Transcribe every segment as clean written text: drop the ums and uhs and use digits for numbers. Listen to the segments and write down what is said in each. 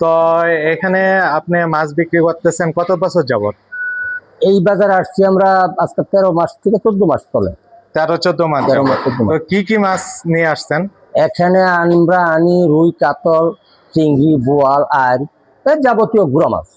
তো এখানে আপনি মাছ বিক্রি করতেছেন কত বছর যাবত? এই বাজারে আসছি আমরা আজকে 13 মাস থেকে 14 মাস চলে। 13-14 মাস 13 যাবত। মাস 14 তো মাস। কি মাছ নিয়ে আসছেন? এখানে আমরা আনি রুই, কাতল, চিংড়ি, বোয়াল, আর যাবতীয় গুড়া মাছ।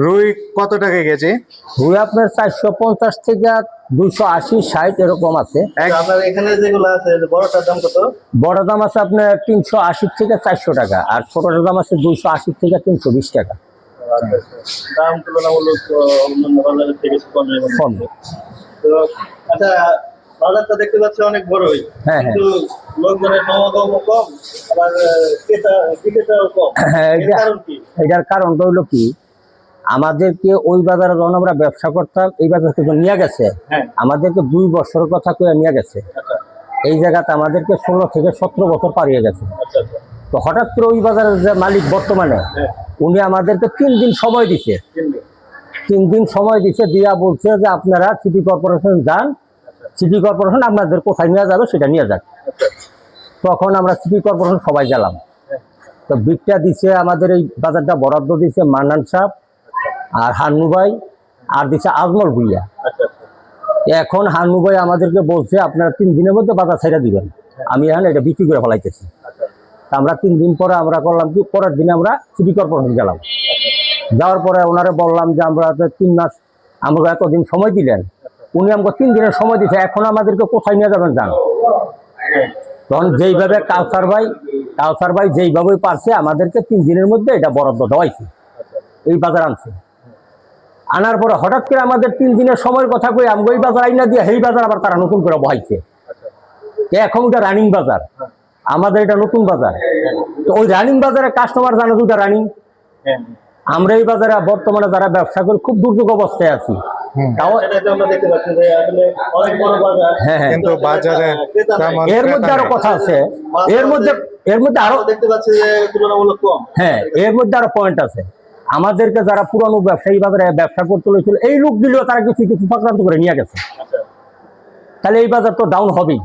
রুই কত টাকা কেজি? রুই আপনার 450 থেকে 280, 60 এরকম আছে। আপনার এখানে যেগুলো আছে বড়টার দাম কত? বড় দাম আছে আপনার 380 থেকে 400 টাকা, আর ছোটটার দাম আছে 280 থেকে 320 টাকা। দাম তুলনামূলক অন্যান্য বাজারের থেকে কম। তো আচ্ছা, বাজারটা দেখতে পাচ্ছি অনেক বড়ই, হ্যাঁ, কিন্তু লোকজনের সমাগমও কম, আবার ক্রেতাও কম। হ্যাঁ, এর কারণ কি? এটার কারণটা হলো কি, আমাদেরকে ওই বাজারে যখন আমরা ব্যবসা করতাম, এই বাজার থেকে নিয়ে গেছে, আমাদেরকে 2 বছরের কথা কয়ে নিয়ে গেছে। এই জায়গাতে আমাদেরকে 16 থেকে 17 বছর পারিয়ে গেছে। তো হঠাৎ করে ওই বাজারের যে মালিক বর্তমানে, উনি আমাদেরকে 3 দিন সময় দিছে। 3 দিন সময় দিছে, দিয়া বলছে যে আপনারা সিটি কর্পোরেশন যান, সিটি কর্পোরেশন আপনাদের কোথায় নিয়ে যাবে সেটা নিয়ে যাক। তখন আমরা সিটি কর্পোরেশন সবাই গেলাম। তো বিটটা দিছে আমাদের এই বাজারটা বরাদ্দ দিছে মান্নান সাহেব আর হান্নু ভাই, আর দিছে আজমল ভুইয়া। এখন হান্নু ভাই আমাদেরকে বলছে আপনারা 3 দিনের মধ্যে বাজার ছেড়ে দিবেন, আমি এখন এটা বিক্রি করে ফেলাইতেছি। আমরা 3 দিন পরে আমরা করলাম কি, পরের দিনে আমরা সিটি কর্পোরেশন গেলাম। যাওয়ার পরে ওনারা বললাম যে আমরা 3 মাস আমরা এতদিন সময় দিলেন, উনি আমাকে 3 দিনের সময় দিচ্ছে, এখন আমাদেরকে কোথায় নিয়ে যাবেন জান। তখন যেইভাবে কাউসার ভাই যেইভাবে পারছে আমাদেরকে 3 দিনের মধ্যে এটা বরাদ্দ দেওয়াইছে, এই বাজার আনছে। আনার পরে হঠাৎ করে আমাদের 3 দিনের সময়ের কথা কই আমি ওই বাজার আইনা দিয়ে এই বাজার আবার তারা নতুন করে বহাইছে। এখন এটা রানিং বাজার, আমাদের এটা নতুন বাজার। তো ওই রানিং বাজারে কাস্টমার জানো দুটা রানিং। আমরা এই বাজারে বর্তমানে যারা ব্যবসা করি খুব দুর্যোগ অবস্থায় আছি। তাও কিন্তু বাজারে এর মধ্যে আরো কথা আছে, এর মধ্যে আরো দেখতে পাচ্ছি যে তুলনামূলক কম। হ্যাঁ, এর মধ্যে আরো পয়েন্ট আছে। আমাদেরকে যারা পুরানো ব্যবসায়ী বাজারে ব্যবসা করতে হয়েছিল, এই লোকগুলিও তারা কিছু কিছু চক্রান্ত করে নিয়ে গেছে। তাহলে এই বাজার তো ডাউন হবেই,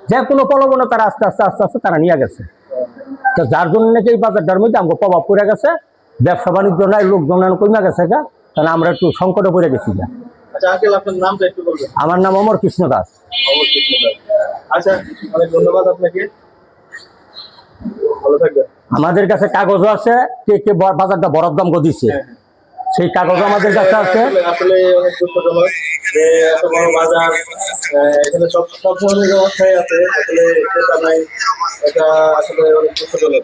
যে কোনো প্রলোভনে তারা আস্তে আস্তে তারা নিয়ে গেছে। তো যার জন্য নাকি এই বাজারটার মধ্যে আমাকে প্রভাব পড়ে গেছে, ব্যবসা বাণিজ্য নাই, লোকজন কমে গেছে, তাহলে আমরা একটু সংকটে পড়ে গেছি। আচ্ছা আঙ্কেল, আপনার নামটা একটু বলবেন? আমার নাম অমর কৃষ্ণ দাস। আচ্ছা, অনেক ধন্যবাদ আপনাকে, ভালো থাকবেন। আমাদের কাছে কাগজও আছে, কে কে বাজারটা বরাদ্দ দিচ্ছে, সেই কাগজ আমাদের কাছে আছে। আসলে অনেক দুঃখজনক যে এত বড় বাজার, এখানে সব ধরনের ব্যবস্থাই আছে, আসলে সেটা নাই, এটা আসলে অনেক দুঃখজনক।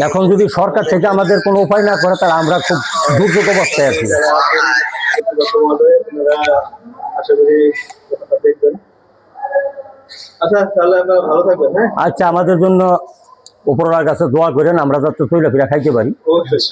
এখন যদি সরকার থেকে আমাদের কোনো উপায় না করে, তাহলে আমরা খুব দুর্যোগ অবস্থায় আছি। আশা করি দেখবেন। আচ্ছা, তাহলে আপনারা ভালো থাকবেন। হ্যাঁ, আচ্ছা, আমাদের জন্য উপরওয়ালার কাছে দোয়া করেন, আমরা যাতে চলে ফিরে খাইতে পারি। অবশ্যই।